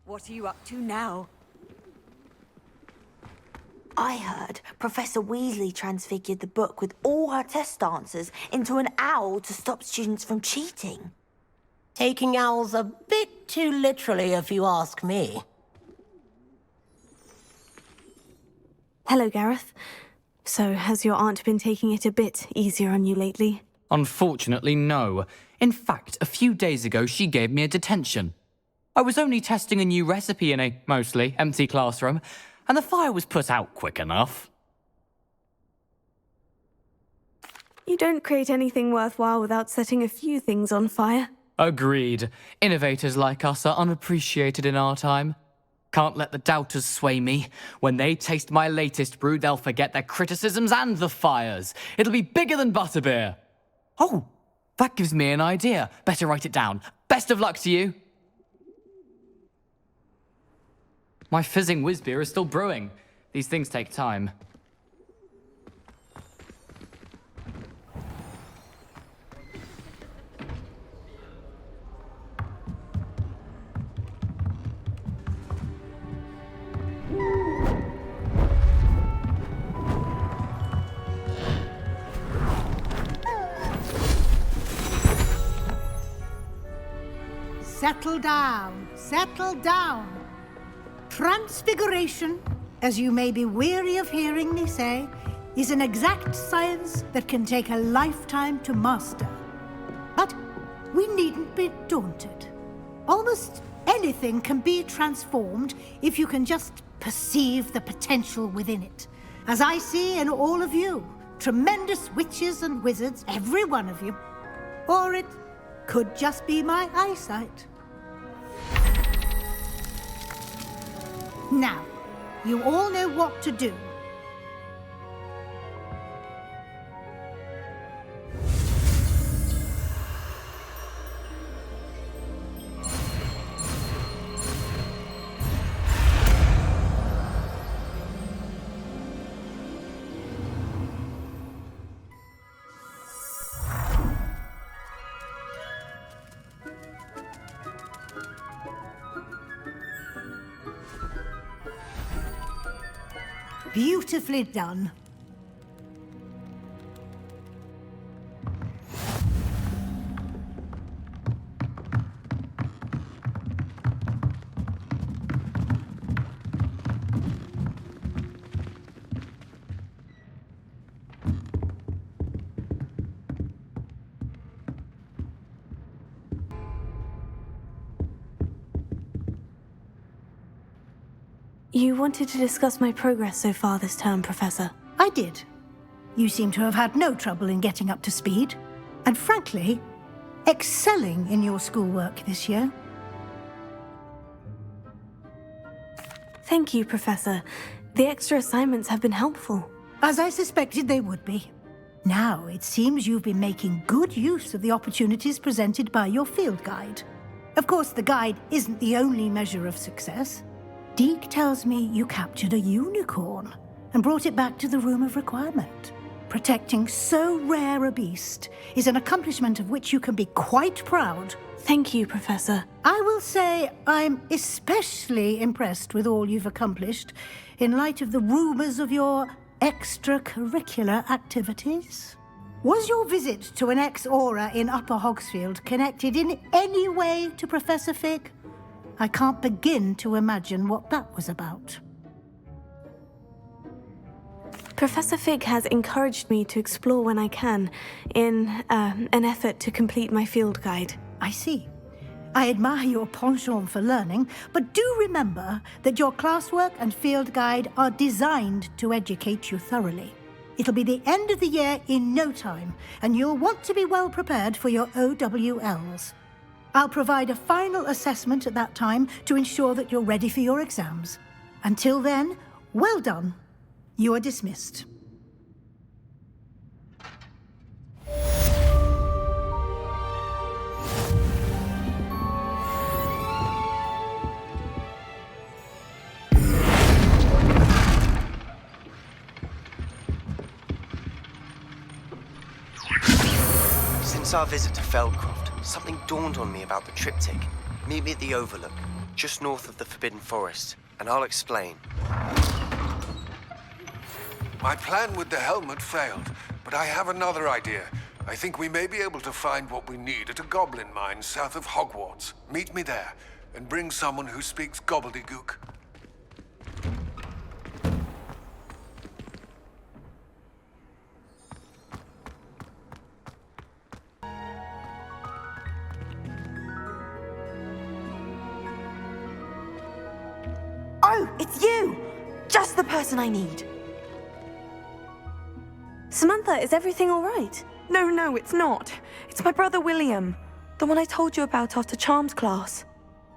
What are you up to now? I heard Professor Weasley transfigured the book with all her test answers into an owl to stop students from cheating. Taking owls a bit too literally, if you ask me. Hello, Gareth. So, has your aunt been taking it a bit easier on you lately? Unfortunately, no. In fact, a few days ago, she gave me a detention. I was only testing a new recipe in a mostly empty classroom, and the fire was put out quick enough. You don't create anything worthwhile without setting a few things on fire. Agreed. Innovators like us are unappreciated in our time. Can't let the doubters sway me. When they taste my latest brew, they'll forget their criticisms and the fires. It'll be bigger than butterbeer. Oh, that gives me an idea. Better write it down. Best of luck to you. My fizzing whiz beer is still brewing. These things take time. Settle down, settle down. Transfiguration, as you may be weary of hearing me say, is an exact science that can take a lifetime to master. But we needn't be daunted. Almost anything can be transformed if you can just perceive the potential within it. As I see in all of you, tremendous witches and wizards, every one of you. Or it could just be my eyesight. Now, you all know what to do. Beautifully done. You wanted to discuss my progress so far this term, Professor. I did. You seem to have had no trouble in getting up to speed. And frankly, excelling in your schoolwork this year. Thank you, Professor. The extra assignments have been helpful. As I suspected they would be. Now, it seems you've been making good use of the opportunities presented by your field guide. Of course, the guide isn't the only measure of success. Deke tells me you captured a unicorn and brought it back to the Room of Requirement. Protecting so rare a beast is an accomplishment of which you can be quite proud. Thank you, Professor. I will say I'm especially impressed with all you've accomplished in light of the rumors of your extracurricular activities. Was your visit to an ex-aura in Upper Hogsfield connected in any way to Professor Fig? I can't begin to imagine what that was about. Professor Fig has encouraged me to explore when I can, in an effort to complete my field guide. I see. I admire your penchant for learning, but do remember that your classwork and field guide are designed to educate you thoroughly. It'll be the end of the year in no time, and you'll want to be well prepared for your OWLs. I'll provide a final assessment at that time to ensure that you're ready for your exams. Until then, well done. You are dismissed. Since our visit to Feldcroft, something dawned on me about the triptych. Meet me at the Overlook. just north of the Forbidden Forest, and I'll explain. My plan with the helmet failed, but I have another idea. I think we may be able to find what we need at a goblin mine south of Hogwarts. Meet me there, and bring someone who speaks gobbledygook. Oh, it's you! Just the person I need. Samantha, is everything all right? No, it's not. It's my brother William. The one I told you about after Charms class.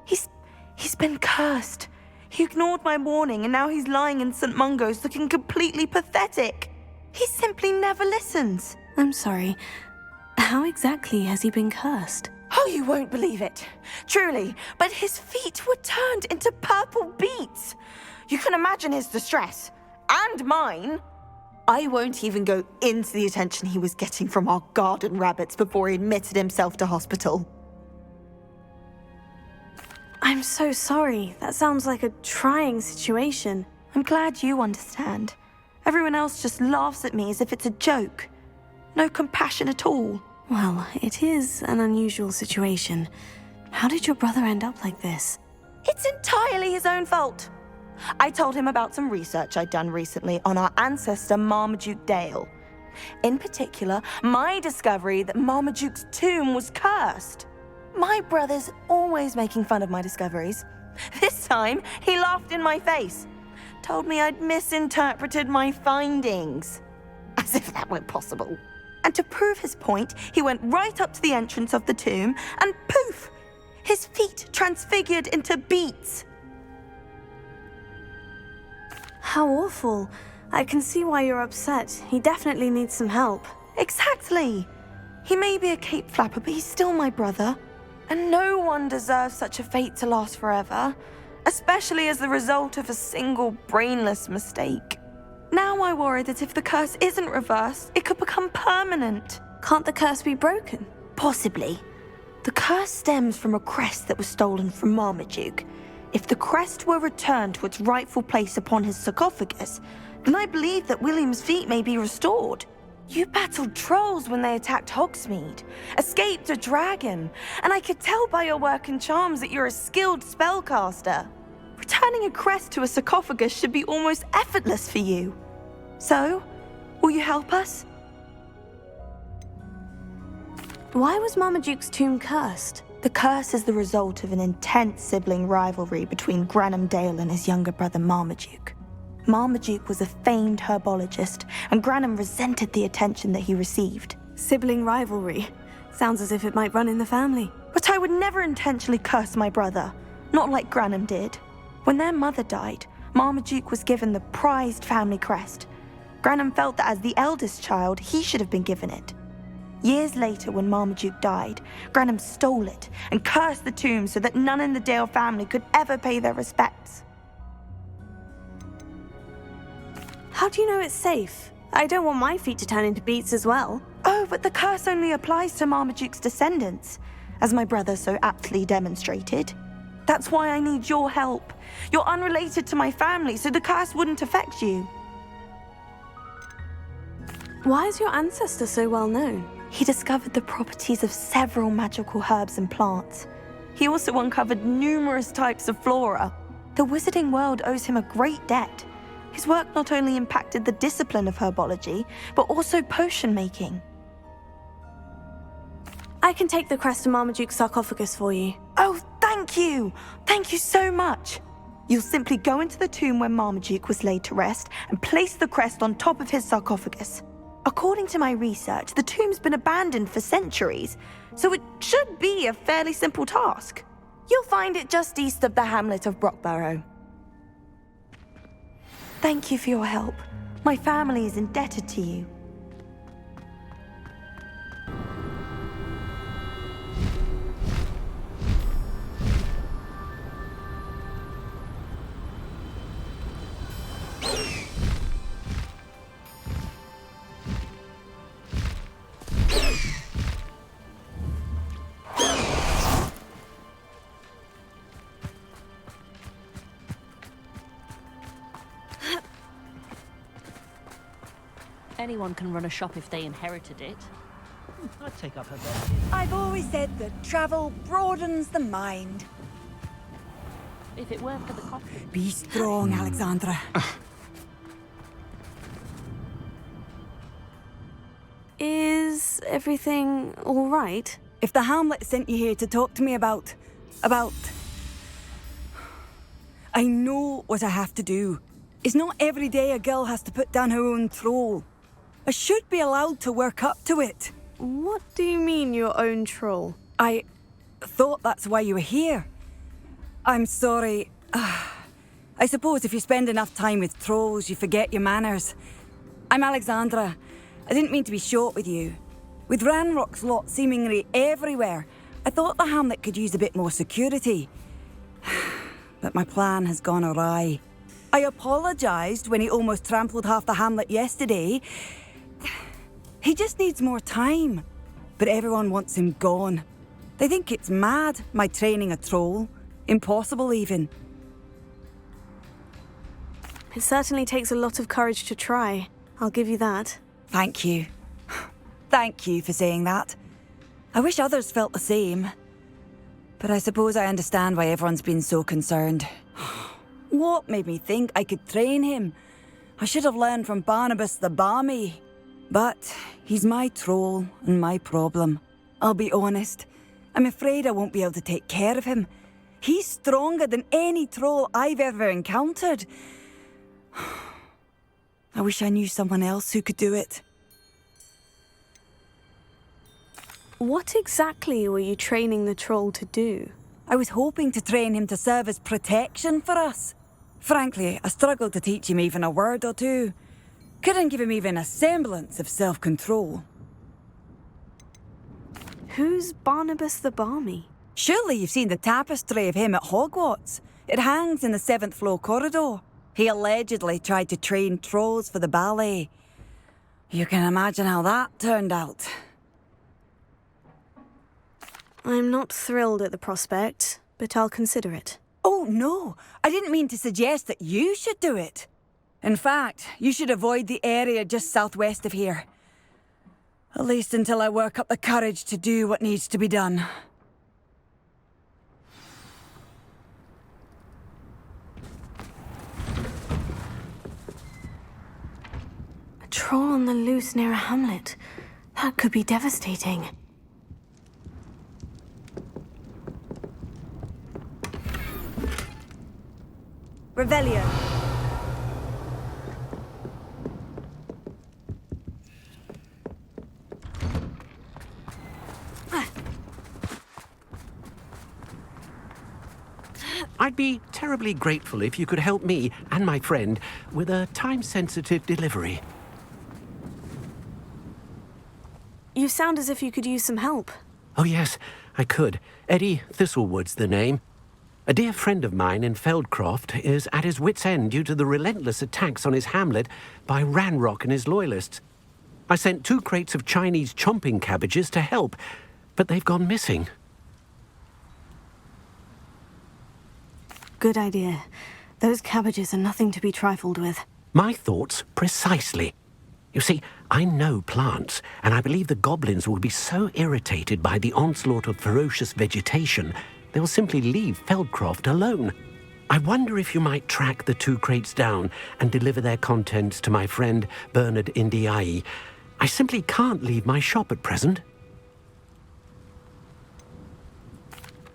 He's been cursed. He ignored my warning and now he's lying in St. Mungo's looking completely pathetic. He simply never listens. I'm sorry. How exactly has he been cursed? Oh, you won't believe it. Truly, but his feet were turned into purple beets. You can imagine his distress. And mine. I won't even go into the attention he was getting from our garden rabbits before he admitted himself to hospital. I'm so sorry. That sounds like a trying situation. I'm glad you understand. Everyone else just laughs at me as if it's a joke. No compassion at all. Well, it is an unusual situation. How did your brother end up like this? It's entirely his own fault. I told him about some research I'd done recently on our ancestor Marmaduke Dale. In particular, my discovery that Marmaduke's tomb was cursed. My brother's always making fun of my discoveries. This time, he laughed in my face. Told me I'd misinterpreted my findings. As if that were possible. And to prove his point, he went right up to the entrance of the tomb and poof! His feet transfigured into beets. How awful. I can see why you're upset. He definitely needs some help. Exactly. He may be a cape flapper, but he's still my brother. And no one deserves such a fate to last forever, especially as the result of a single brainless mistake. Now I worry that if the curse isn't reversed, it could become permanent. Can't the curse be broken? Possibly. The curse stems from a crest that was stolen from Marmaduke. If the crest were returned to its rightful place upon his sarcophagus, then I believe that William's feet may be restored. You battled trolls when they attacked Hogsmeade, escaped a dragon, and I could tell by your work and charms that you're a skilled spellcaster. Returning a crest to a sarcophagus should be almost effortless for you. So, will you help us? Why was Marmaduke's tomb cursed? The curse is the result of an intense sibling rivalry between Granham Dale and his younger brother Marmaduke. Marmaduke was a famed herbologist, and Granham resented the attention that he received. Sibling rivalry. Sounds as if it might run in the family. But I would never intentionally curse my brother, not like Granham did. When their mother died, Marmaduke was given the prized family crest. Granham felt that as the eldest child, he should have been given it. Years later, when Marmaduke died, Granham stole it and cursed the tomb so that none in the Dale family could ever pay their respects. How do you know it's safe? I don't want my feet to turn into beets as well. Oh, but the curse only applies to Marmaduke's descendants, as my brother so aptly demonstrated. That's why I need your help. You're unrelated to my family, so the curse wouldn't affect you. Why is your ancestor so well known? He discovered the properties of several magical herbs and plants. He also uncovered numerous types of flora. The wizarding world owes him a great debt. His work not only impacted the discipline of herbology, but also potion making. I can take the crest to Marmaduke's sarcophagus for you. Oh, thank you! Thank you so much! You'll simply go into the tomb where Marmaduke was laid to rest and place the crest on top of his sarcophagus. According to my research, the tomb's been abandoned for centuries, so it should be a fairly simple task. You'll find it just east of the hamlet of Brockborough. Thank you for your help. My family is indebted to you. anyone can run a shop if they inherited it. I'd take up her bet. I've always said that travel broadens the mind. If it weren't for the coffee. Be strong, Alexandra. Is everything all right? If the Hamlet sent you here to talk to me about... I know what I have to do. It's not every day a girl has to put down her own troll. I should be allowed to work up to it. What do you mean, your own troll? I thought that's why you were here. I'm sorry. I suppose if you spend enough time with trolls, you forget your manners. I'm Alexandra. I didn't mean to be short with you. With Ranrock's lot seemingly everywhere, I thought the Hamlet could use a bit more security. But my plan has gone awry. I apologised when he almost trampled half the Hamlet yesterday. He just needs more time. But everyone wants him gone. They think it's mad, my training a troll. Impossible, even. It certainly takes a lot of courage to try. I'll give you that. Thank you. Thank you for saying that. I wish others felt the same. But I suppose I understand why everyone's been so concerned. What made me think I could train him? I should have learned from Barnabas the Barmy. But he's my troll and my problem. I'll be honest. I'm afraid I won't be able to take care of him. He's stronger than any troll I've ever encountered. I wish I knew someone else who could do it. What exactly were you training the troll to do? I was hoping to train him to serve as protection for us. Frankly, I struggled to teach him even a word or two. Couldn't give him even a semblance of self-control. Who's Barnabas the Barmy? Surely you've seen the tapestry of him at Hogwarts. It hangs in the 7th floor corridor. He allegedly tried to train trolls for the ballet. You can imagine how that turned out. I'm not thrilled at the prospect, but I'll consider it. Oh, no. I didn't mean to suggest that you should do it. In fact, you should avoid the area just southwest of here. At least until I work up the courage to do what needs to be done. A troll on the loose near a hamlet. That could be devastating. Revelio. I'd be terribly grateful if you could help me and my friend with a time-sensitive delivery. You sound as if you could use some help. Oh yes, I could. Eddie Thistlewood's the name. A dear friend of mine in Feldcroft is at his wit's end due to the relentless attacks on his hamlet by Ranrock and his loyalists. I sent 2 crates of Chinese chomping cabbages to help, but they've gone missing. Good idea. Those cabbages are nothing to be trifled with. My thoughts precisely. You see, I know plants, and I believe the goblins will be so irritated by the onslaught of ferocious vegetation, they'll simply leave Feldcroft alone. I wonder if you might track the 2 crates down and deliver their contents to my friend Bernard Indiai. I simply can't leave my shop at present.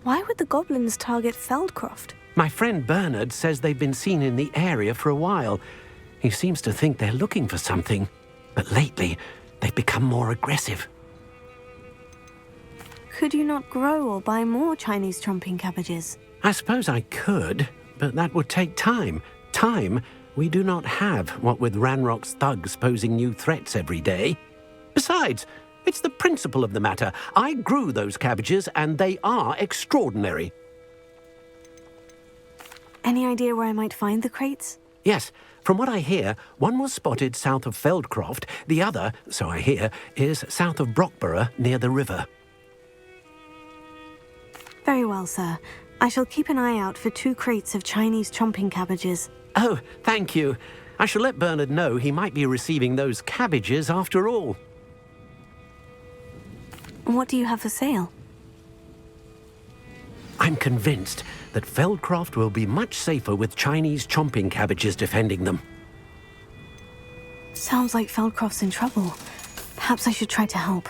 Why would the goblins target Feldcroft? My friend Bernard says they've been seen in the area for a while. He seems to think they're looking for something, but lately they've become more aggressive. Could you not grow or buy more Chinese chomping cabbages? I suppose I could, but that would take time. Time we do not have, what with Ranrock's thugs posing new threats every day. Besides, it's the principle of the matter. I grew those cabbages, and they are extraordinary. Any idea where I might find the crates? Yes, from what I hear, one was spotted south of Feldcroft. The other, so I hear, is south of Brockborough, near the river. Very well, sir. I shall keep an eye out for 2 crates of Chinese chomping cabbages. Oh, thank you. I shall let Bernard know he might be receiving those cabbages after all. What do you have for sale? I'm convinced that Feldcroft will be much safer with Chinese chomping cabbages defending them. Sounds like Feldcroft's in trouble. Perhaps I should try to help.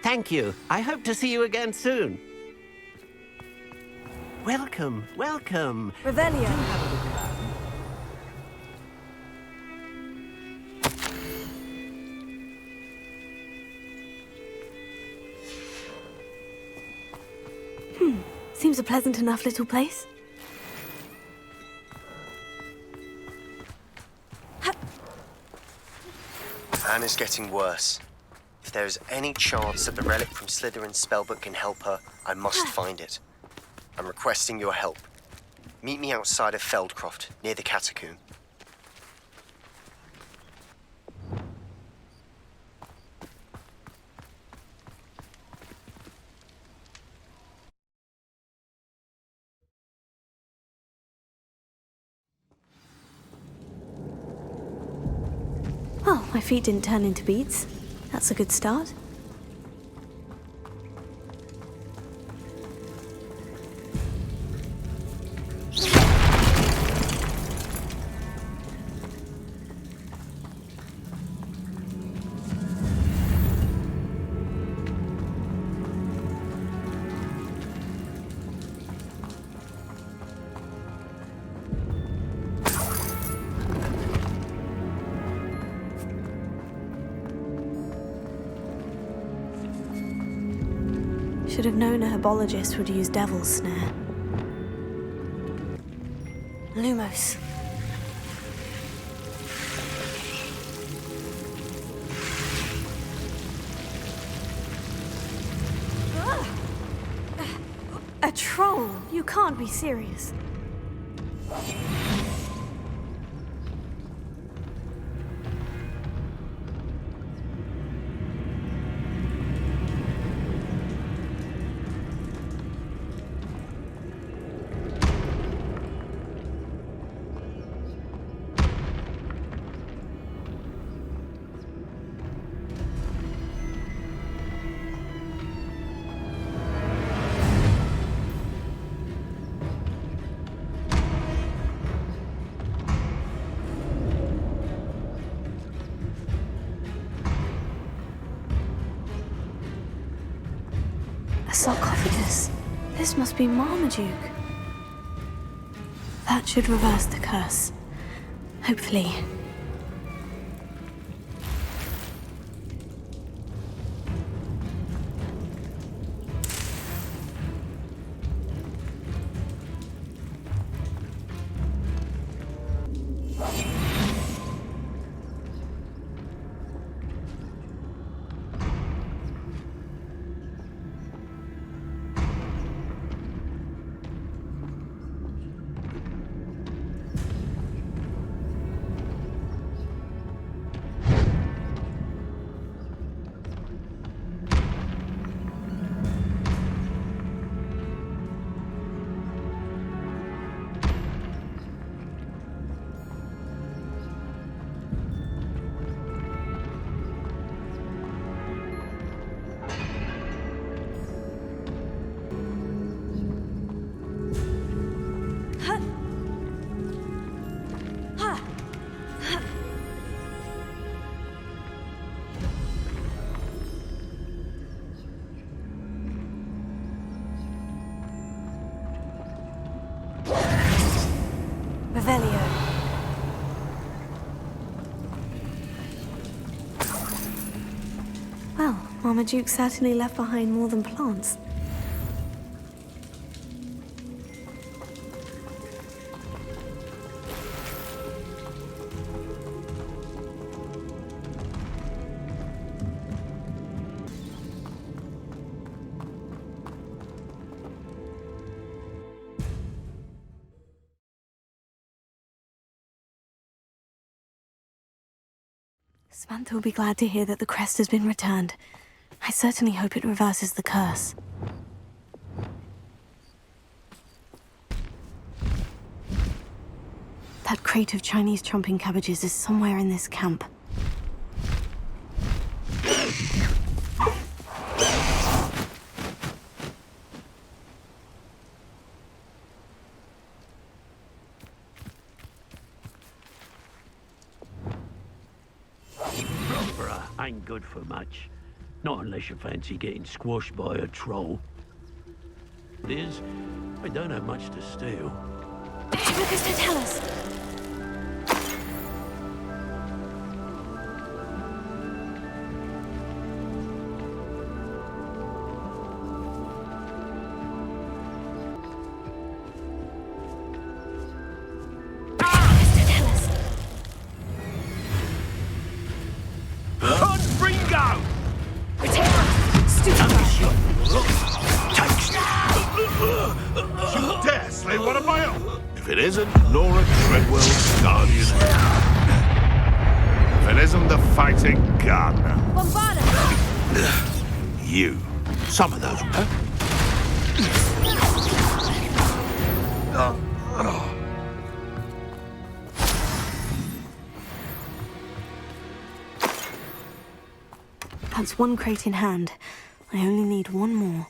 Thank you. I hope to see you again soon. Welcome, welcome. Revelio. Seems a pleasant enough little place. Anne is getting worse. If there is any chance that the relic from Slytherin's spellbook can help her, I must find it. I'm requesting your help. Meet me outside of Feldcroft, near the Catacombs. Well, my feet didn't turn into beads. That's a good start. Should have known a herbologist would use Devil's Snare. Lumos. A troll? You can't be serious. A sarcophagus. This must be Marmaduke. That should reverse the curse. Hopefully. Well, Marmaduke certainly left behind more than plants. Samantha will be glad to hear that the crest has been returned. I certainly hope it reverses the curse. That crate of Chinese chomping cabbages is somewhere in this camp. Ain't good for much. Not unless you fancy getting squashed by a troll. Liz, I don't have much to steal. Lucas, to tell us. If it isn't Laura Treadwell's guardian, if it isn't the fighting gardener, you. Some of those. That's one crate in hand. I only need one more.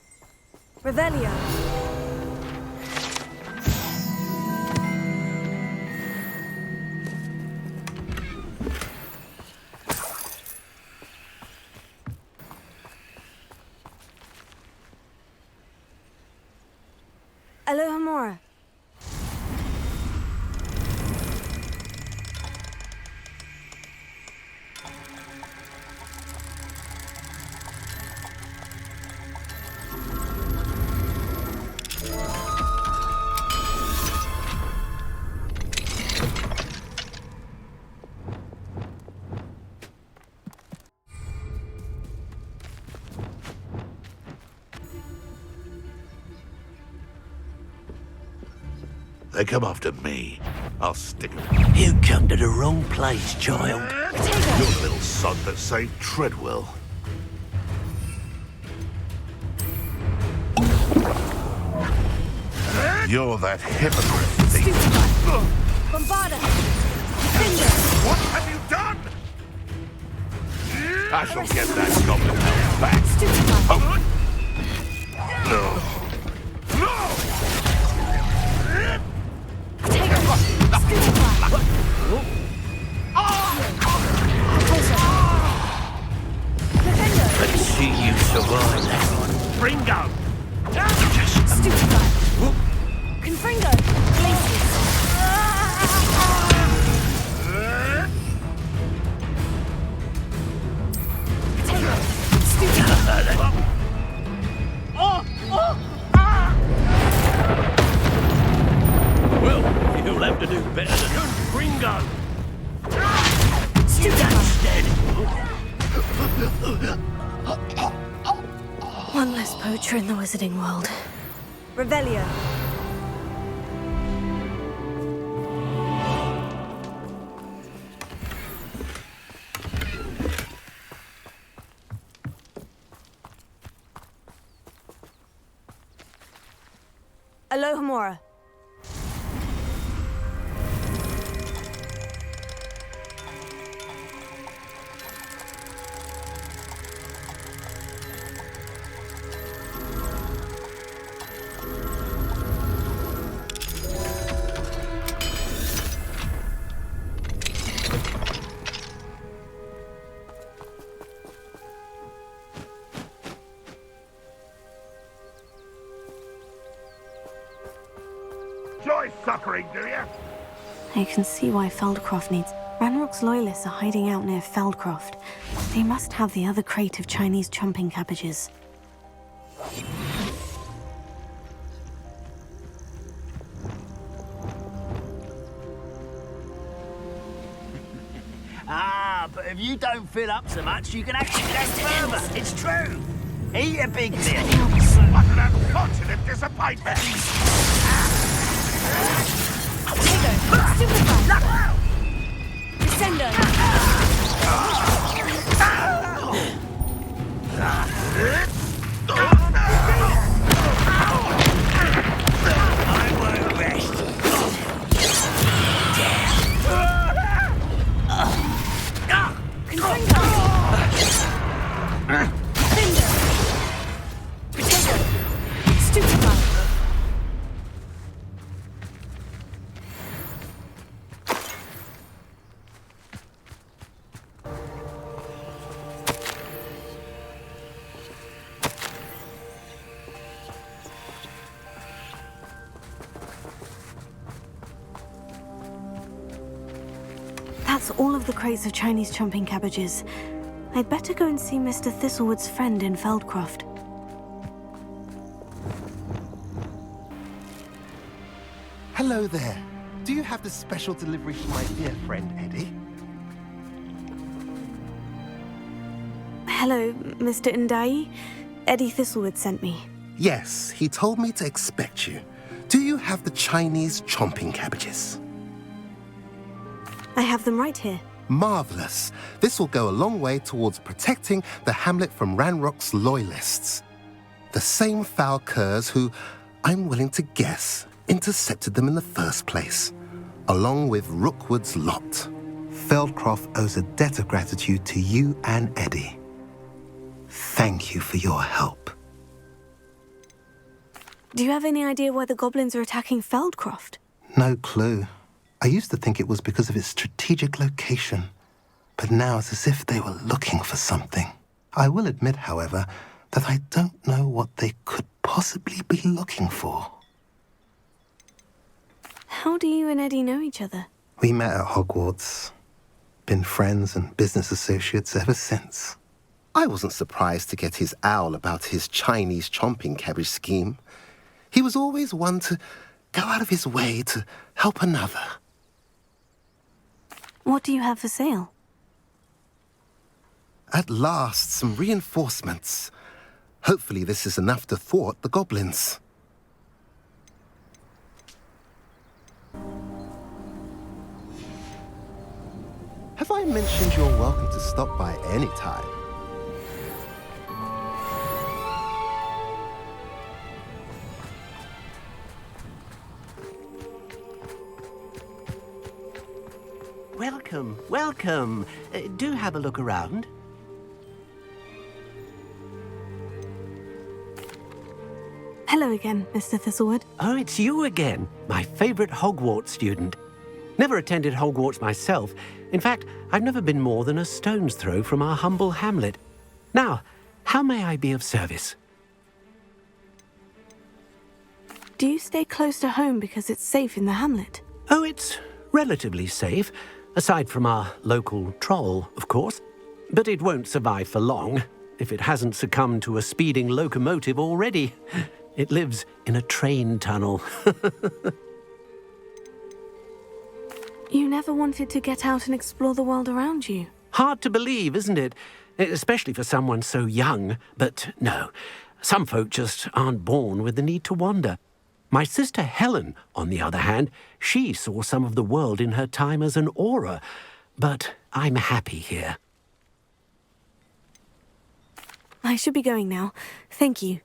Revelio. Alohomora. They come after me. I'll stick them. You come to the wrong place, child. You're the little sod that saved Treadwell. You're that hypocrite thief. Bombarda! What have you done? I shall get that goblin help back. Oh. No. Let's see you survive that one. Bringo! Stupefy! Confringo! Glacius! Potato! Stupefy! Well, you'll have to do better than Confringo! One less poacher in the wizarding world. Revelio. Alohomora. Joy suffering, do you? I can see why Feldcroft needs... Ranrock's loyalists are hiding out near Feldcroft. They must have the other crate of Chinese chomping cabbages. But if you don't fill up so much, you can actually go further. It's true. Eat a big bit. What an unfortunate disappointment! Stupefy! Descendo! I won't rest. Cinder! Potato! Stupefy! That's all of the crates of Chinese chomping cabbages. I'd better go and see Mr. Thistlewood's friend in Feldcroft. Hello there. Do you have the special delivery for my dear friend Eddie? Hello, Mr. Ndai. Eddie Thistlewood sent me. Yes, he told me to expect you. Do you have the Chinese chomping cabbages? I have them right here. Marvelous. This will go a long way towards protecting the hamlet from Ranrock's loyalists. The same foul curs who, I'm willing to guess, intercepted them in the first place, along with Rookwood's lot. Feldcroft owes a debt of gratitude to you and Eddie. Thank you for your help. Do you have any idea why the goblins are attacking Feldcroft? No clue. I used to think it was because of its strategic location, but now it's as if they were looking for something. I will admit, however, that I don't know what they could possibly be looking for. How do you and Eddie know each other? We met at Hogwarts. Been friends and business associates ever since. I wasn't surprised to get his owl about his Chinese chomping cabbage scheme. He was always one to go out of his way to help another. What do you have for sale? At last, some reinforcements. Hopefully this is enough to thwart the goblins. Have I mentioned you're welcome to stop by any time? Welcome, welcome. Do have a look around. Hello again, Mr. Thistlewood. Oh, it's you again, my favorite Hogwarts student. Never attended Hogwarts myself. In fact, I've never been more than a stone's throw from our humble hamlet. Now, how may I be of service? Do you stay close to home because it's safe in the hamlet? Oh, it's relatively safe. Aside from our local troll, of course. But it won't survive for long, if it hasn't succumbed to a speeding locomotive already. It lives in a train tunnel. You never wanted to get out and explore the world around you? Hard to believe, isn't it? Especially for someone so young. But no, some folk just aren't born with the need to wander. My sister Helen, on the other hand, she saw some of the world in her time as an aura. But I'm happy here. I should be going now. Thank you.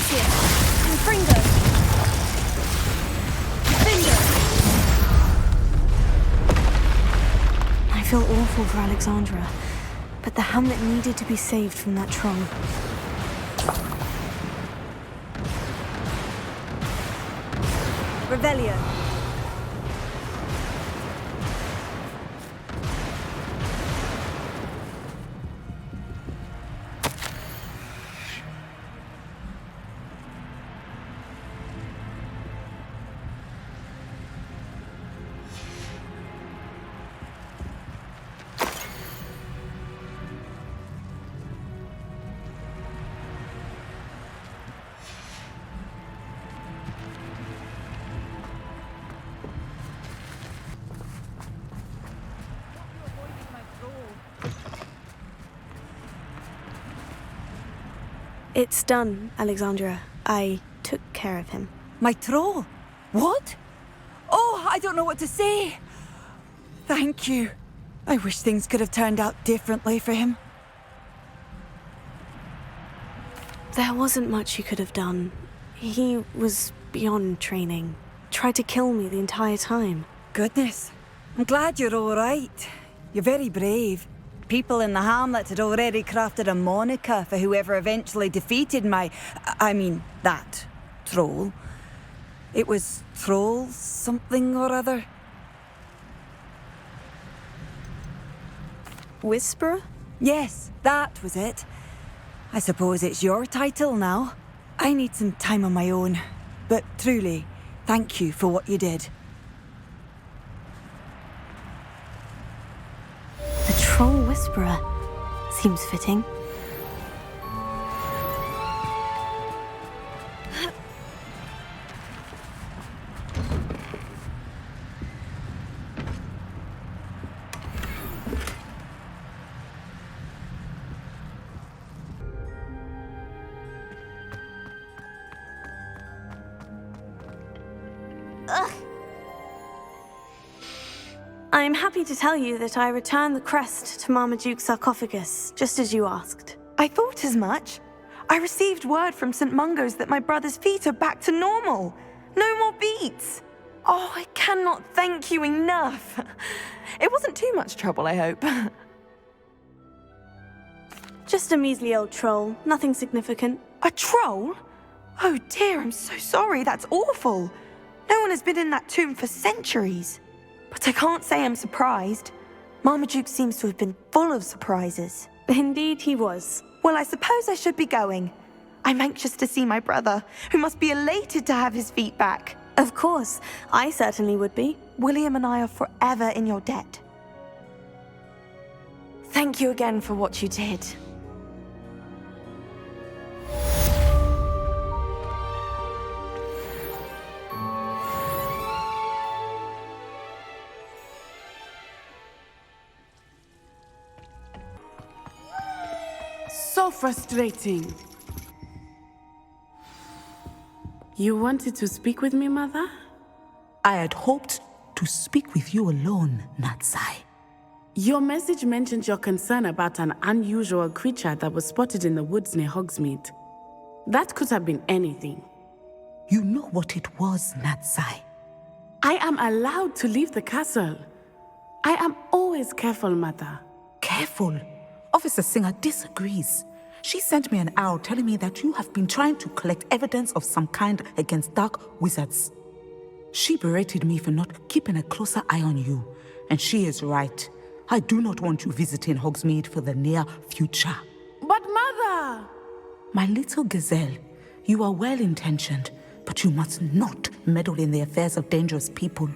Lucius. Fringo. Finger. I feel awful for Alexandra, but the hamlet needed to be saved from that troll. Revelio. It's done, Alexandra. I took care of him. My troll? What? Oh, I don't know what to say. Thank you. I wish things could have turned out differently for him. There wasn't much you could have done. He was beyond training. Tried to kill me the entire time. Goodness. I'm glad you're all right. You're very brave. People in the hamlet had already crafted a moniker for whoever eventually defeated that troll. It was Troll something or other. Whisperer? Yes, that was it. I suppose it's your title now. I need some time on my own. But truly, thank you for what you did. The Troll Whisperer. Seems fitting. I'm happy to tell you that I returned the crest to Marmaduke's sarcophagus, just as you asked. I thought as much. I received word from St. Mungo's that my brother's feet are back to normal. No more beats. Oh, I cannot thank you enough. It wasn't too much trouble, I hope. Just a measly old troll, nothing significant. A troll? Oh dear, I'm so sorry, that's awful. No one has been in that tomb for centuries. But I can't say I'm surprised. Marmaduke seems to have been full of surprises. Indeed he was. Well, I suppose I should be going. I'm anxious to see my brother, who must be elated to have his feet back. Of course, I certainly would be. William and I are forever in your debt. Thank you again for what you did. So frustrating. You wanted to speak with me, Mother? I had hoped to speak with you alone, Natsai. Your message mentioned your concern about an unusual creature that was spotted in the woods near Hogsmeade. That could have been anything. You know what it was, Natsai. I am allowed to leave the castle. I am always careful, Mother. Careful? Officer Singer disagrees. She sent me an owl telling me that you have been trying to collect evidence of some kind against dark wizards. She berated me for not keeping a closer eye on you, and she is right. I do not want you visiting Hogsmeade for the near future. But Mother! My little gazelle, you are well-intentioned, but you must not meddle in the affairs of dangerous people.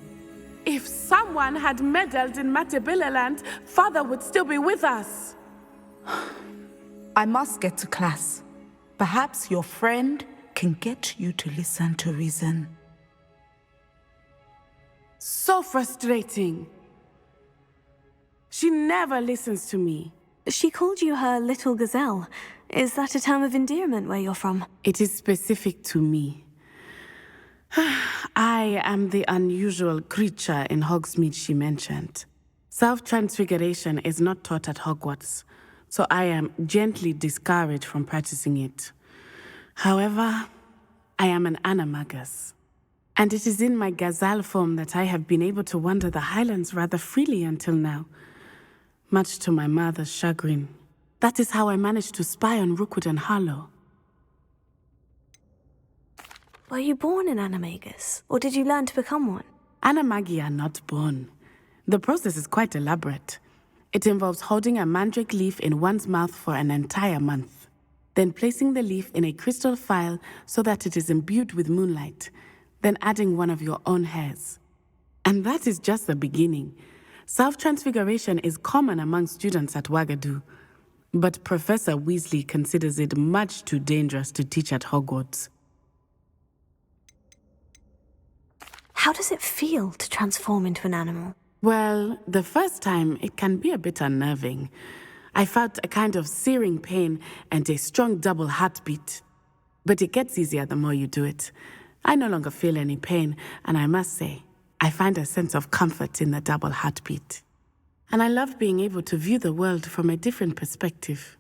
If someone had meddled in Matabeleland, Father would still be with us. I must get to class. Perhaps your friend can get you to listen to reason. So frustrating. She never listens to me. She called you her little gazelle. Is that a term of endearment where you're from? It is specific to me. I am the unusual creature in Hogsmeade she mentioned. Self-transfiguration is not taught at Hogwarts, so I am gently discouraged from practicing it. However, I am an animagus. And it is in my gazelle form that I have been able to wander the highlands rather freely until now, much to my mother's chagrin. That is how I managed to spy on Rookwood and Harlow. Were you born an animagus, or did you learn to become one? Animagi are not born. The process is quite elaborate. It involves holding a mandrake leaf in one's mouth for an entire month, then placing the leaf in a crystal phial so that it is imbued with moonlight, then adding one of your own hairs. And that is just the beginning. Self-transfiguration is common among students at Wagadu, but Professor Weasley considers it much too dangerous to teach at Hogwarts. How does it feel to transform into an animal? Well, the first time, it can be a bit unnerving. I felt a kind of searing pain and a strong double heartbeat. But it gets easier the more you do it. I no longer feel any pain, and I must say, I find a sense of comfort in the double heartbeat. And I love being able to view the world from a different perspective.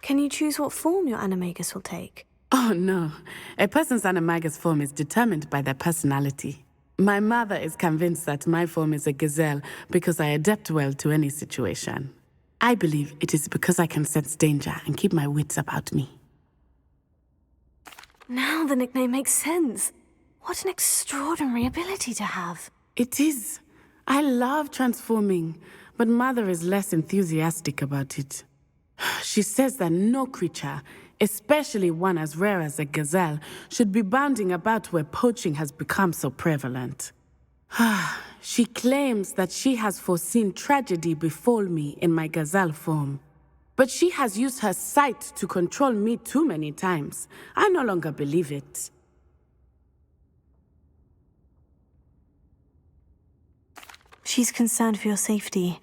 Can you choose what form your animagus will take? Oh no, a person's animagus form is determined by their personality. My mother is convinced that my form is a gazelle because I adapt well to any situation. I believe it is because I can sense danger and keep my wits about me. Now the nickname makes sense. What an extraordinary ability to have. It is. I love transforming, but Mother is less enthusiastic about it. She says that no creature, especially one as rare as a gazelle, should be bounding about where poaching has become so prevalent. She claims that she has foreseen tragedy befall me in my gazelle form. But she has used her sight to control me too many times. I no longer believe it. She's concerned for your safety.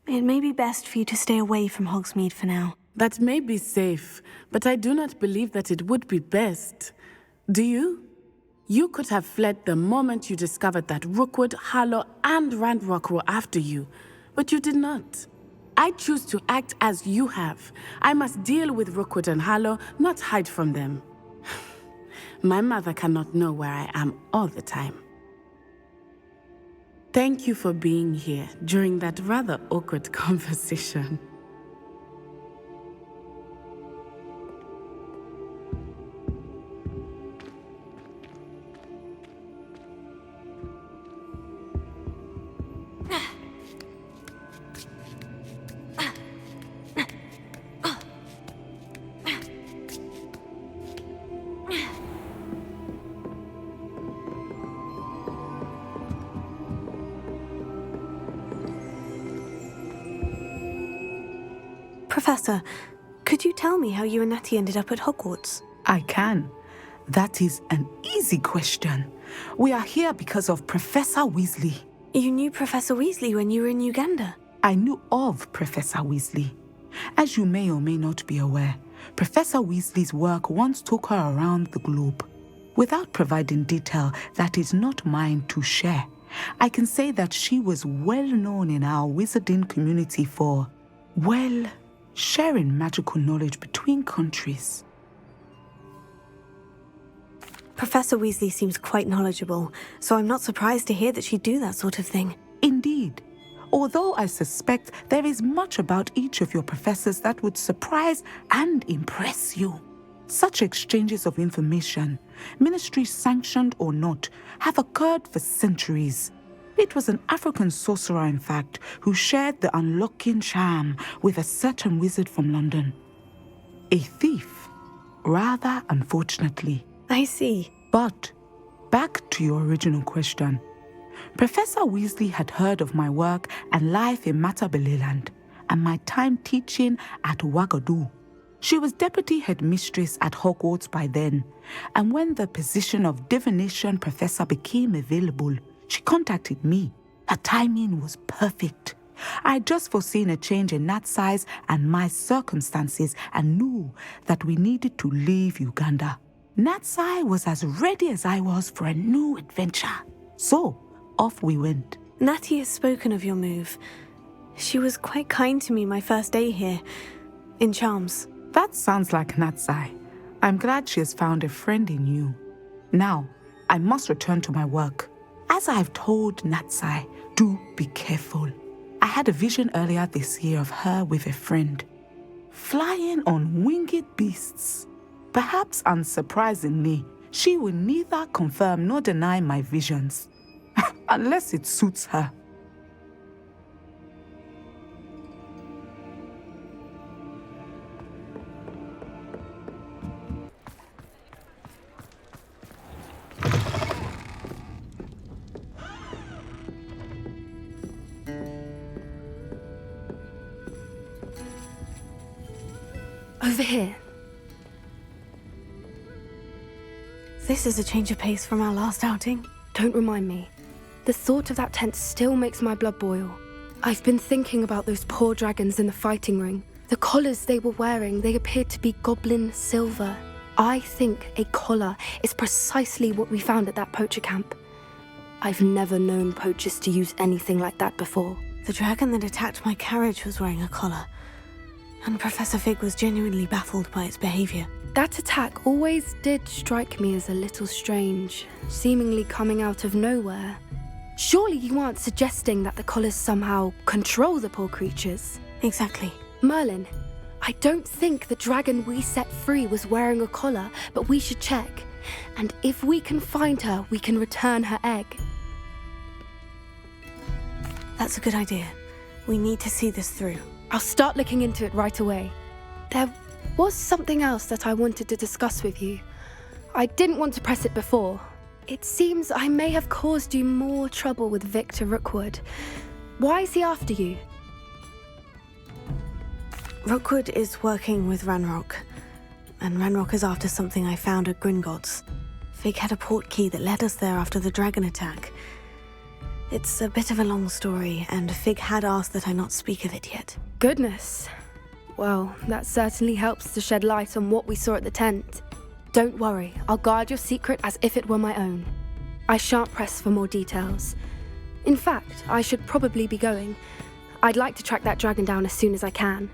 It may be best for you to stay away from Hogsmeade for now. That may be safe, but I do not believe that it would be best. Do you? You could have fled the moment you discovered that Rookwood, Harlow, and Ranrock were after you, but you did not. I choose to act as you have. I must deal with Rookwood and Harlow, not hide from them. My mother cannot know where I am all the time. Thank you for being here during that rather awkward conversation. Professor, could you tell me how you and Natty ended up at Hogwarts? I can. That is an easy question. We are here because of Professor Weasley. You knew Professor Weasley when you were in Uganda? I knew of Professor Weasley. As you may or may not be aware, Professor Weasley's work once took her around the globe. Without providing detail that is not mine to share, I can say that she was well known in our wizarding community for, well, sharing magical knowledge between countries. Professor Weasley seems quite knowledgeable, so I'm not surprised to hear that she'd do that sort of thing. Indeed. Although I suspect there is much about each of your professors that would surprise and impress you. Such exchanges of information, ministry-sanctioned or not, have occurred for centuries. It was an African sorcerer, in fact, who shared the unlocking charm with a certain wizard from London. A thief, rather unfortunately. I see. But, back to your original question. Professor Weasley had heard of my work and life in Matabeleland and my time teaching at Wagadu. She was deputy headmistress at Hogwarts by then, and when the position of divination professor became available, she contacted me. Her timing was perfect. I had just foreseen a change in Nat's size and my circumstances and knew that we needed to leave Uganda. Natsai was as ready as I was for a new adventure. So, off we went. Natty has spoken of your move. She was quite kind to me my first day here, in Charms. That sounds like Natsai. I'm glad she has found a friend in you. Now, I must return to my work. As I've told Natsai, do be careful. I had a vision earlier this year of her with a friend, flying on winged beasts. Perhaps unsurprisingly, she will neither confirm nor deny my visions, unless it suits her. Over here. This is a change of pace from our last outing. Don't remind me. The thought of that tent still makes my blood boil. I've been thinking about those poor dragons in the fighting ring. The collars they were wearing, they appeared to be goblin silver. I think a collar is precisely what we found at that poacher camp. I've never known poachers to use anything like that before. The dragon that attacked my carriage was wearing a collar, and Professor Fig was genuinely baffled by its behavior. That attack always did strike me as a little strange, seemingly coming out of nowhere. Surely you aren't suggesting that the collars somehow control the poor creatures? Exactly. Merlin, I don't think the dragon we set free was wearing a collar, but we should check. And if we can find her, we can return her egg. That's a good idea. We need to see this through. I'll start looking into it right away. There was something else that I wanted to discuss with you. I didn't want to press it before. It seems I may have caused you more trouble with Victor Rookwood. Why is he after you? Rookwood is working with Ranrock, and Ranrock is after something I found at Gringotts. Fig had a portkey that led us there after the dragon attack. It's a bit of a long story, and Fig had asked that I not speak of it yet. Goodness. Well, that certainly helps to shed light on what we saw at the tent. Don't worry, I'll guard your secret as if it were my own. I shan't press for more details. In fact, I should probably be going. I'd like to track that dragon down as soon as I can.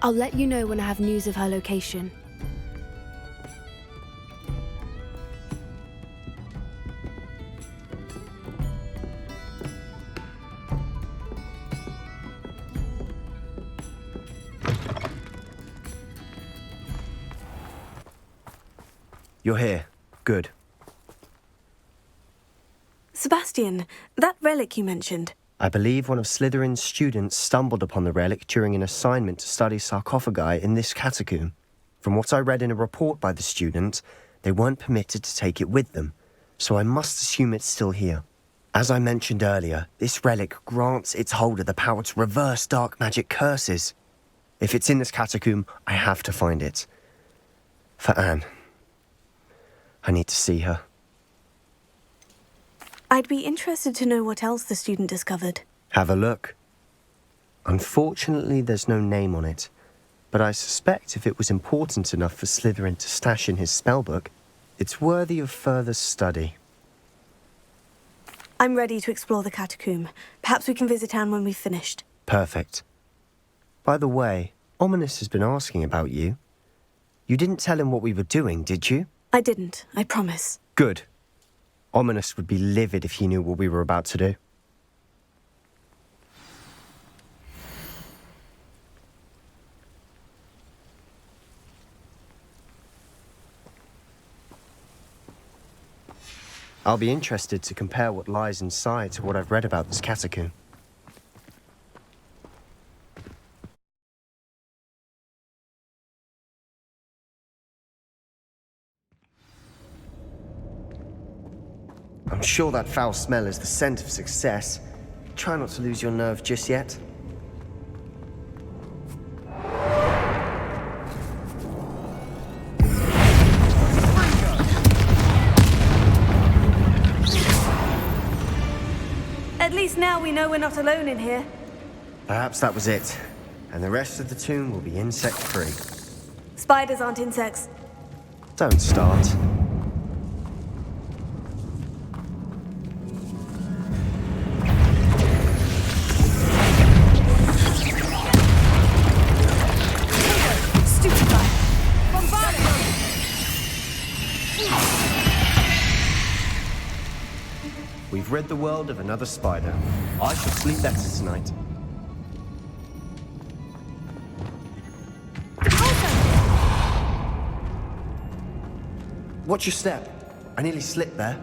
I'll let you know when I have news of her location. You're here. Good. Sebastian, that relic you mentioned. I believe one of Slytherin's students stumbled upon the relic during an assignment to study sarcophagi in this catacomb. From what I read in a report by the student, they weren't permitted to take it with them, so I must assume it's still here. As I mentioned earlier, this relic grants its holder the power to reverse dark magic curses. If it's in this catacomb, I have to find it. For Anne. I need to see her. I'd be interested to know what else the student discovered. Have a look. Unfortunately, there's no name on it, but I suspect if it was important enough for Slytherin to stash in his spellbook, it's worthy of further study. I'm ready to explore the catacomb. Perhaps we can visit Anne when we've finished. Perfect. By the way, Ominous has been asking about you. You didn't tell him what we were doing, did you? I didn't, I promise. Good. Ominous would be livid if he knew what we were about to do. I'll be interested to compare what lies inside to what I've read about this catacomb. I'm sure that foul smell is the scent of success. Try not to lose your nerve just yet. At least now we know we're not alone in here. Perhaps that was it. And the rest of the tomb will be insect-free. Spiders aren't insects. Don't start. rid the world of another spider. I shall sleep better tonight. Watch your step. I nearly slipped there.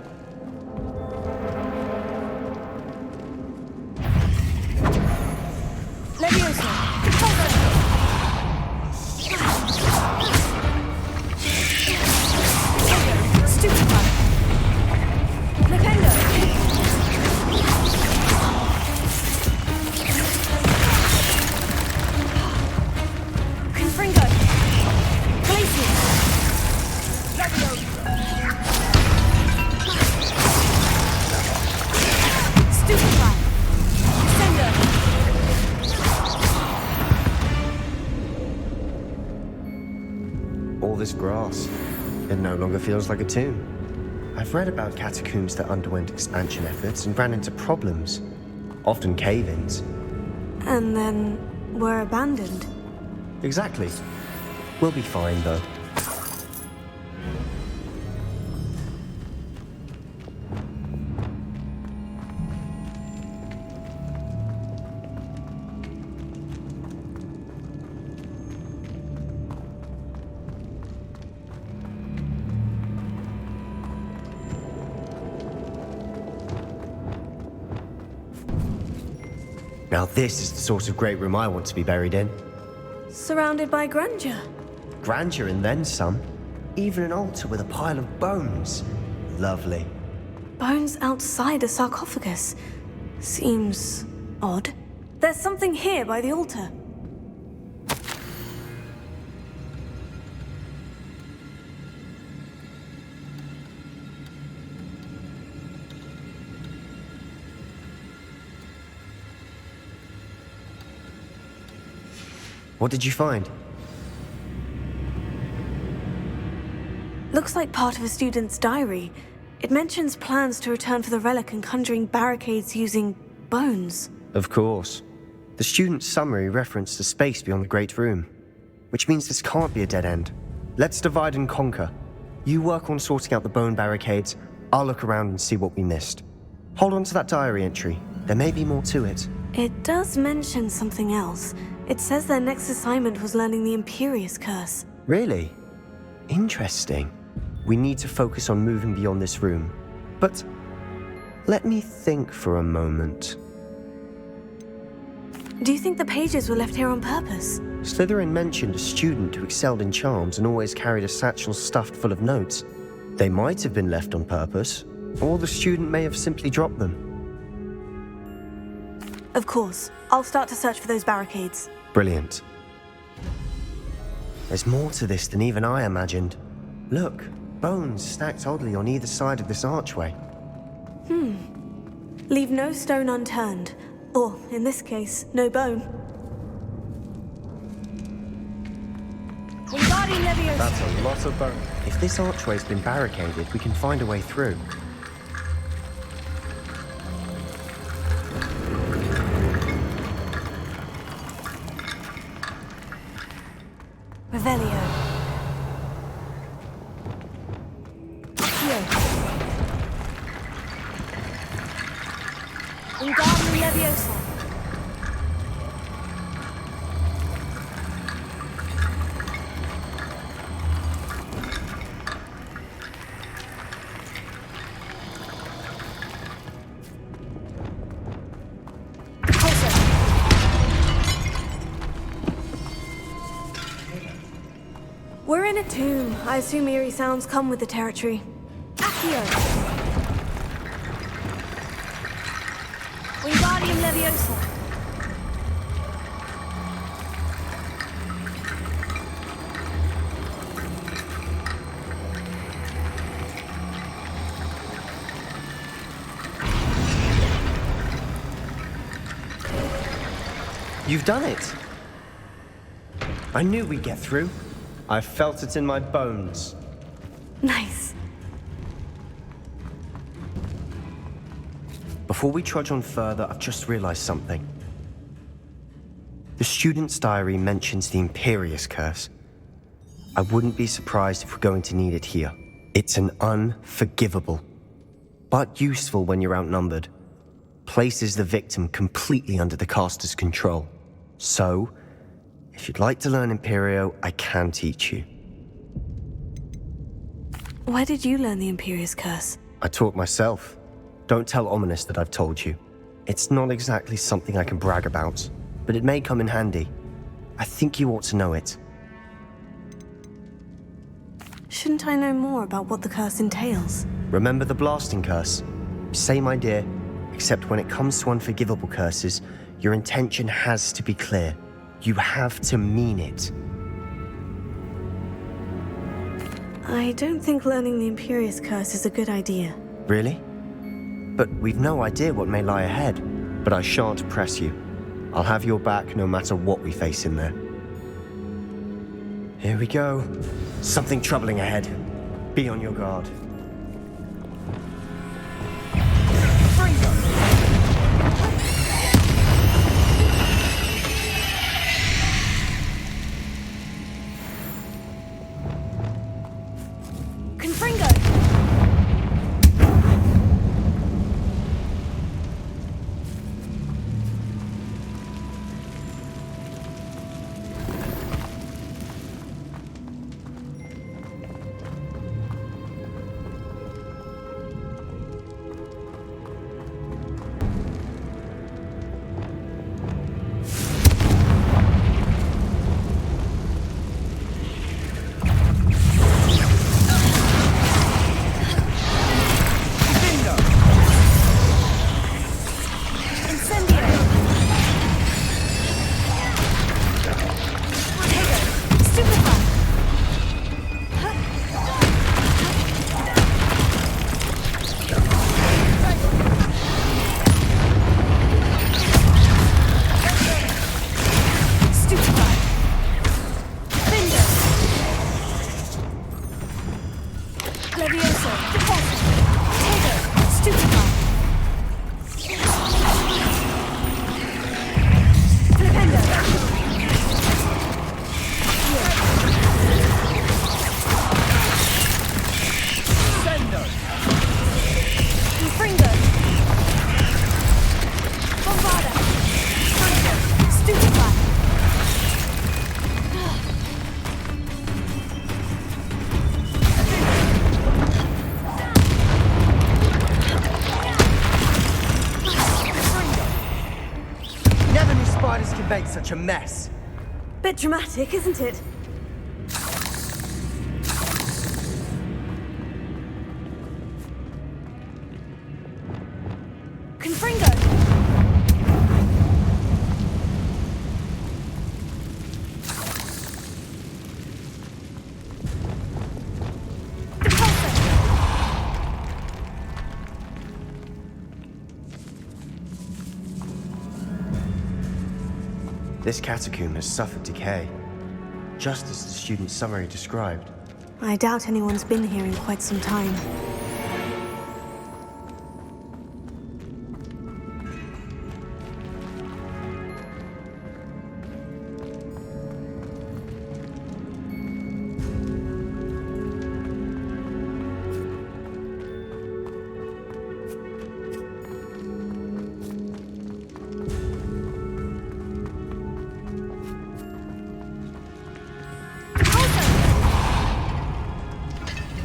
All this grass, it no longer feels like a tomb. I've read about catacombs that underwent expansion efforts and ran into problems, often cave-ins. And then were abandoned. Exactly. We'll be fine, though. Now this is the sort of great room I want to be buried in. Surrounded by grandeur. Grandeur and then some. Even an altar with a pile of bones. Lovely. Bones outside a sarcophagus. Seems odd. There's something here by the altar. What did you find? Looks like part of a student's diary. It mentions plans to return for the relic and conjuring barricades using bones. Of course. The student's summary referenced the space beyond the Great Room, which means this can't be a dead end. Let's divide and conquer. You work on sorting out the bone barricades, I'll look around and see what we missed. Hold on to that diary entry. There may be more to it. It does mention something else. It says their next assignment was learning the Imperius Curse. Really? Interesting. We need to focus on moving beyond this room. But let me think for a moment. Do you think the pages were left here on purpose? Slytherin mentioned a student who excelled in charms and always carried a satchel stuffed full of notes. They might have been left on purpose, or the student may have simply dropped them. Of course. I'll start to search for those barricades. Brilliant. There's more to this than even I imagined. Look, bones stacked oddly on either side of this archway. Leave no stone unturned. Or, in this case, no bone. That's a lot of bone. If this archway's been barricaded, we can find a way through. Revelio. Wingardium Leviosa. We're in a tomb. I assume eerie sounds come with the territory. Accio. Wingardium Leviosa. You've done it! I knew we'd get through. I felt it in my bones. Nice. Before we trudge on further, I've just realized something. The student's diary mentions the Imperius Curse. I wouldn't be surprised if we're going to need it here. It's an unforgivable. but useful when you're outnumbered. Places the victim completely under the caster's control. So, if you'd like to learn Imperio, I can teach you. Where did you learn the Imperius Curse? I taught myself. Don't tell Ominous that I've told you. It's not exactly something I can brag about, but it may come in handy. I think you ought to know it. Shouldn't I know more about what the curse entails? Remember the blasting curse? Same idea, except when it comes to unforgivable curses, your intention has to be clear. You have to mean it. I don't think learning the Imperius Curse is a good idea. Really? But we've no idea what may lie ahead. But I shan't press you. I'll have your back no matter what we face in there. Here we go. Something troubling ahead. Be on your guard. Make such a mess. Bit dramatic, isn't it? Confringo! This catacomb has suffered decay, just as the student's summary described. I doubt anyone's been here in quite some time.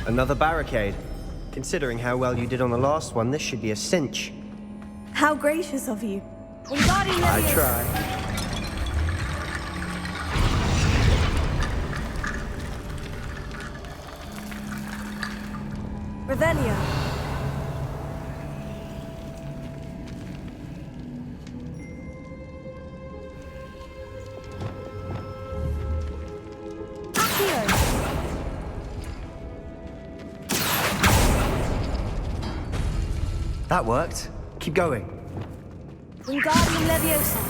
Another barricade. Considering how well you did on the last one, this should be a cinch. How gracious of you. I try. Revelio. That worked. Keep going. Wingardium Leviosa.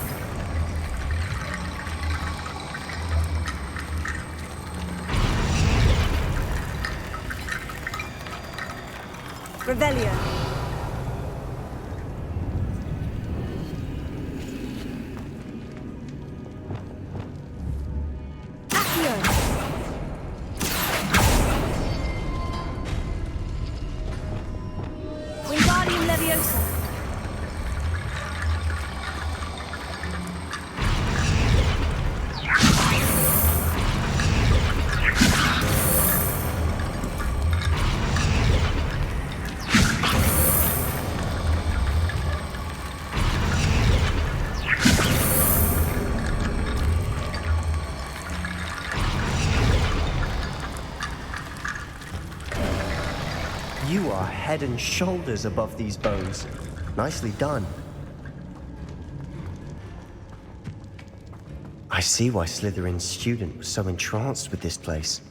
Revelio. Accio. You are head and shoulders above these bones. Nicely done. I see why Slytherin's student was so entranced with this place.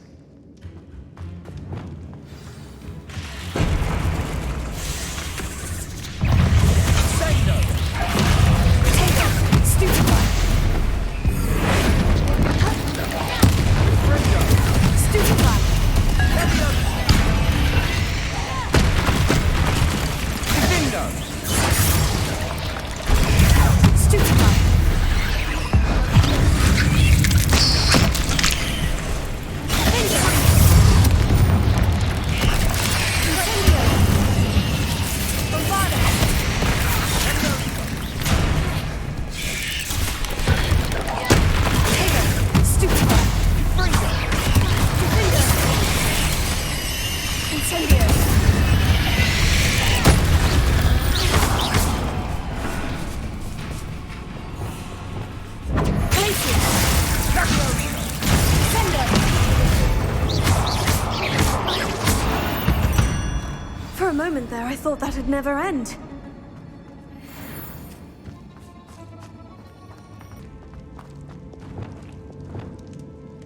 For a moment there, I thought that'd never end.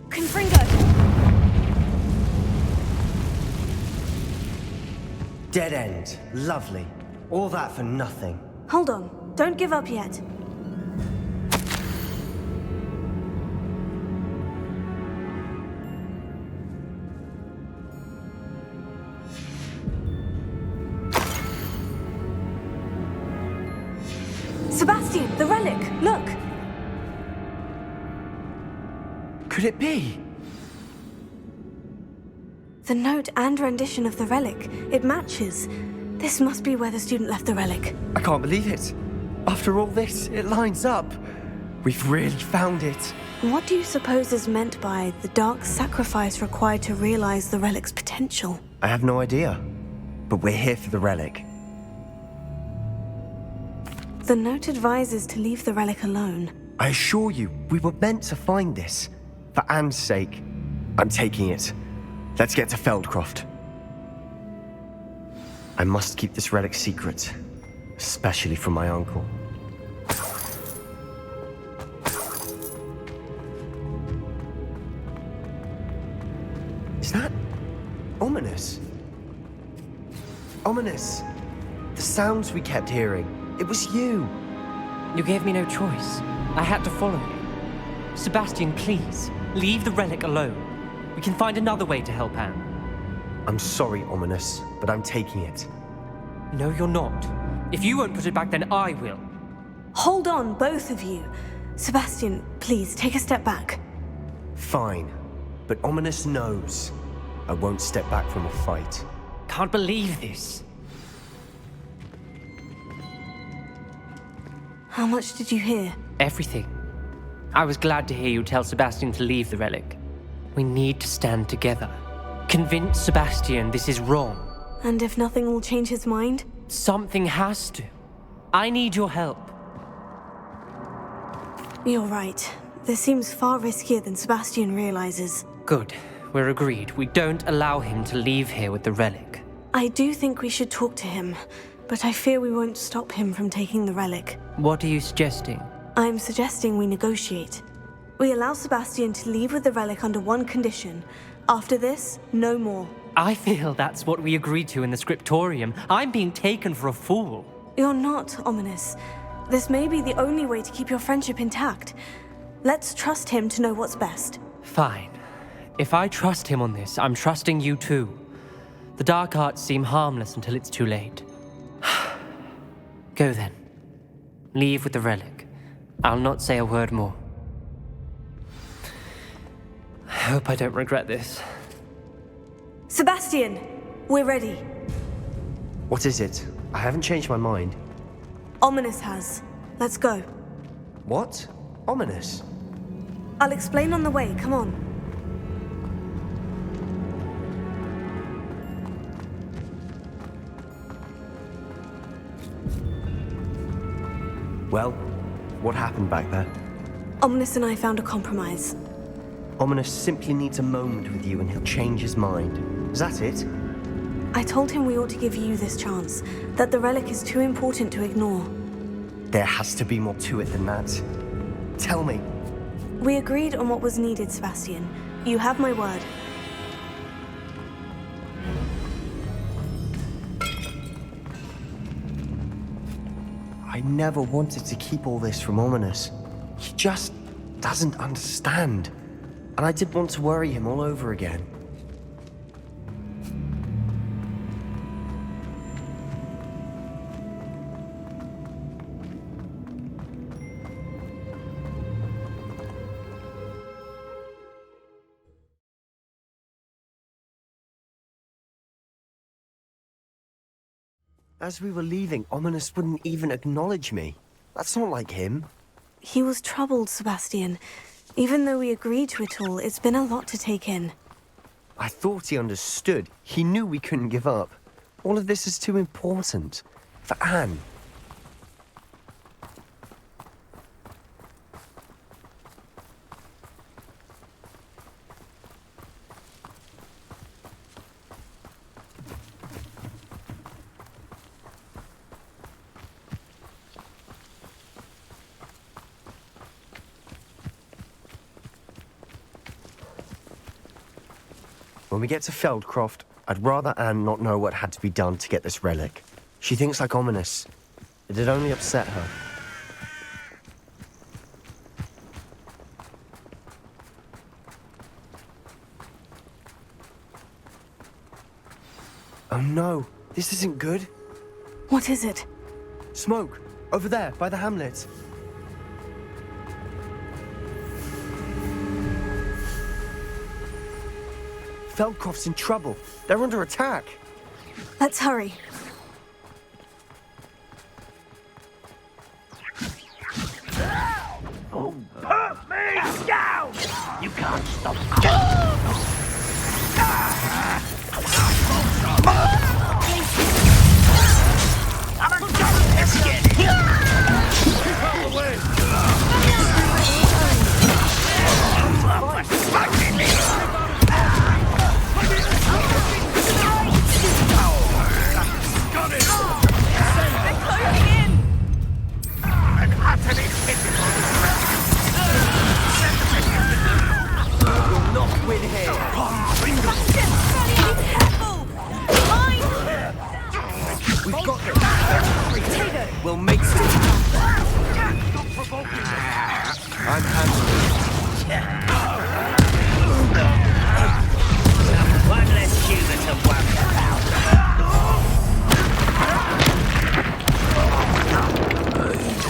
Confringo! Dead end. Lovely. All that for nothing. Hold on. Don't give up yet. Sebastian, the relic! Look! Could it be? The note and rendition of the relic. It matches. This must be where the student left the relic. I can't believe it. After all this, it lines up. We've really found it. What do you suppose is meant by the dark sacrifice required to realize the relic's potential? I have no idea. But we're here for the relic. The note advises to leave the relic alone. I assure you, we were meant to find this. For Anne's sake. I'm taking it. Let's get to Feldcroft. I must keep this relic secret. Especially from my uncle. Is that ominous? Ominous. The sounds we kept hearing. It was you. You gave me no choice. I had to follow you. Sebastian, please, leave the relic alone. We can find another way to help Anne. I'm sorry, Ominous, but I'm taking it. No, you're not. If you won't put it back, then I will. Hold on, both of you. Sebastian, please, take a step back. Fine. But Ominous knows. I won't step back from a fight. Can't believe this. How much did you hear? Everything. I was glad to hear you tell Sebastian to leave the relic. We need to stand together. Convince Sebastian this is wrong. And if nothing will change his mind? Something has to. I need your help. You're right. This seems far riskier than Sebastian realizes. Good. We're agreed. We don't allow him to leave here with the relic. I do think we should talk to him, but I fear we won't stop him from taking the relic. What are you suggesting? I'm suggesting we negotiate. We allow Sebastian to leave with the relic under one condition. After this, no more. I feel that's what we agreed to in the scriptorium. I'm being taken for a fool. You're not, Ominous. This may be the only way to keep your friendship intact. Let's trust him to know what's best. Fine. If I trust him on this, I'm trusting you too. The dark arts seem harmless until it's too late. Go then. Leave with the relic. I'll not say a word more. I hope I don't regret this. Sebastian, we're ready. What is it? I haven't changed my mind. Ominous has. Let's go. What? Ominous? I'll explain on the way. Come on. Well, what happened back there? Ominous and I found a compromise. Ominous simply needs a moment with you and he'll change his mind. Is that it? I told him we ought to give you this chance, that the relic is too important to ignore. There has to be more to it than that. Tell me. We agreed on what was needed, Sebastian. You have my word. I never wanted to keep all this from Ominous. He just doesn't understand. And I didn't want to worry him all over again. As we were leaving, Ominous wouldn't even acknowledge me. That's not like him. He was troubled, Sebastian. Even though we agreed to it all, it's been a lot to take in. I thought he understood. He knew we couldn't give up. All of this is too important. For Anne. When we get to Feldcroft, I'd rather Anne not know what had to be done to get this relic. She thinks like Ominous. It'd only upset her. Oh no, this isn't good. What is it? Smoke, over there, by the hamlet. Feldcroft's in trouble. They're under attack. Let's hurry. Oh, put me down! You can't stop. I'm a double biscuit! Keep out of the way! Got it! They're closing in! An utterly physical We'll not win here. Sebastian! Be careful! Mine! We've got this. We'll make it. I'm handling one less human to worry about.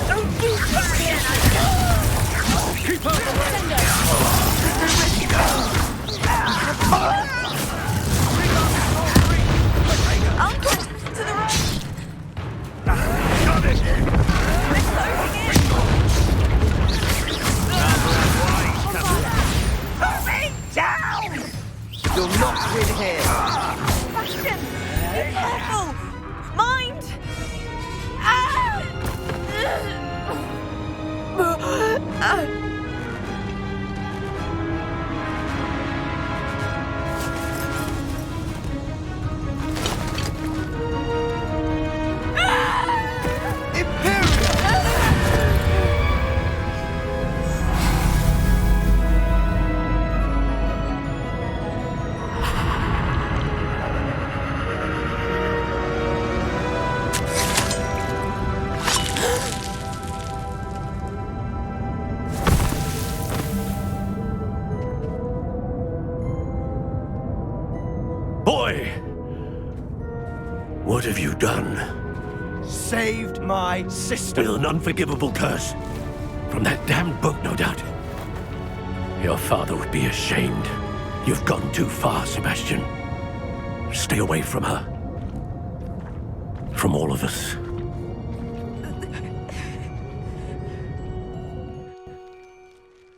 Don't you worry! Keep out the way! Uncle, to the right! Got it! They're closing in! Put me down! You'll not win here. Sebastian! Be careful! Mind! Ah! Boy! What have you done? Saved my sister. With an unforgivable curse. From that damned book, no doubt. Your father would be ashamed. You've gone too far, Sebastian. Stay away from her. From all of us.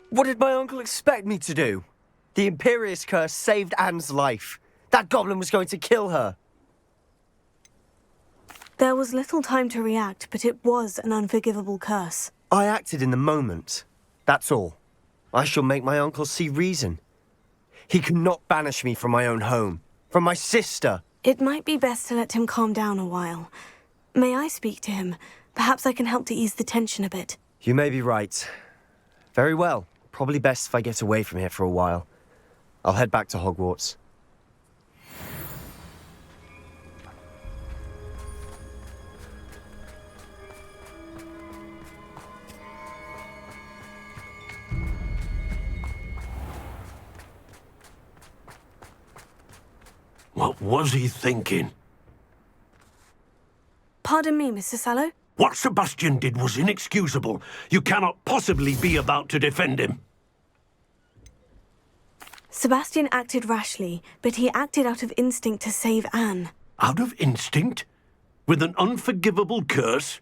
What did my uncle expect me to do? The Imperius Curse saved Anne's life. That goblin was going to kill her. There was little time to react, but it was an unforgivable curse. I acted in the moment. That's all. I shall make my uncle see reason. He cannot banish me from my own home, from my sister, It might be best to let him calm down a while. May I speak to him? Perhaps I can help to ease the tension a bit. You may be right. Very well. Probably best if I get away from here for a while. I'll head back to Hogwarts. What was he thinking? Pardon me, Mr. Sallow? What Sebastian did was inexcusable. You cannot possibly be about to defend him. Sebastian acted rashly, but he acted out of instinct to save Anne. Out of instinct? With an unforgivable curse?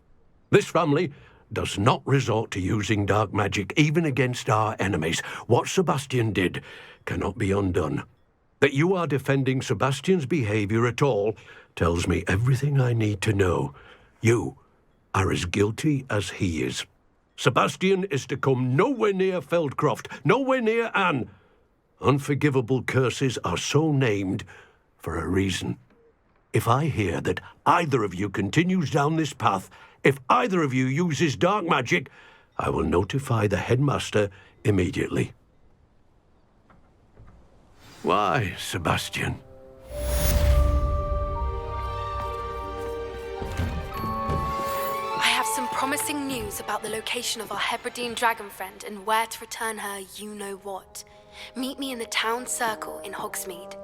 This family does not resort to using dark magic even against our enemies. What Sebastian did cannot be undone. That you are defending Sebastian's behavior at all tells me everything I need to know. You are as guilty as he is. Sebastian is to come nowhere near Feldcroft, nowhere near Anne. Unforgivable curses are so named for a reason. If I hear that either of you continues down this path, if either of you uses dark magic, I will notify the headmaster immediately. Why, Sebastian? I have some promising news about the location of our Hebridean dragon friend and where to return her you-know-what. Meet me in the town circle in Hogsmeade.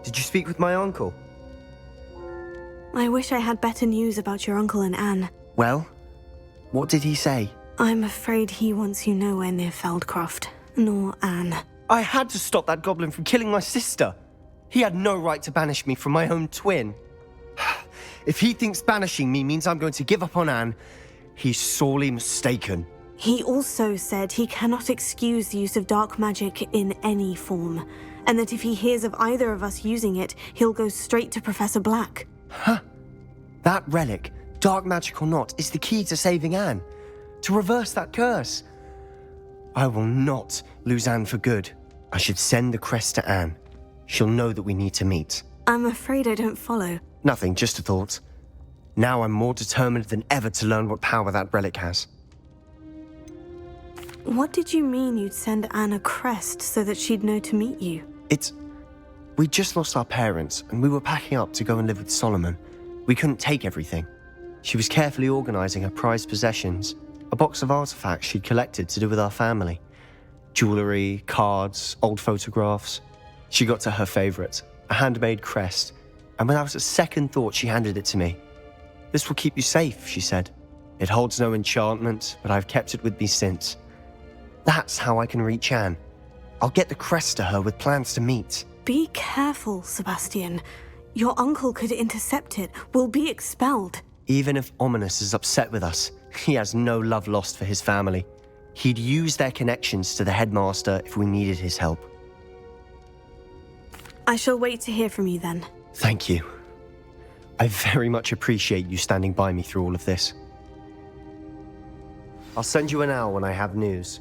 Did you speak with my uncle? I wish I had better news about your uncle and Anne. Well, what did he say? I'm afraid he wants you nowhere near Feldcroft, nor Anne. I had to stop that goblin from killing my sister. He had no right to banish me from my own twin. If he thinks banishing me means I'm going to give up on Anne, he's sorely mistaken. He also said he cannot excuse the use of dark magic in any form, and that if he hears of either of us using it, he'll go straight to Professor Black. Huh? That relic, dark magic or not, is the key to saving Anne. To reverse that curse. I will not lose Anne for good. I should send the crest to Anne. She'll know that we need to meet. I'm afraid I don't follow. Nothing, just a thought. Now I'm more determined than ever to learn what power that relic has. What did you mean you'd send Anne a crest so that she'd know to meet you? We just lost our parents, and we were packing up to go and live with Solomon. We couldn't take everything. She was carefully organising her prized possessions, a box of artifacts she'd collected to do with our family. Jewellery, cards, old photographs. She got to her favourite, a handmade crest, and without a second thought she handed it to me. "This will keep you safe," she said. "It holds no enchantment, but I've kept it with me since. That's how I can reach Anne. I'll get the crest to her with plans to meet." Be careful, Sebastian. Your uncle could intercept it. We'll be expelled. Even if Ominous is upset with us, he has no love lost for his family. He'd use their connections to the headmaster if we needed his help. I shall wait to hear from you then. Thank you. I very much appreciate you standing by me through all of this. I'll send you an owl when I have news.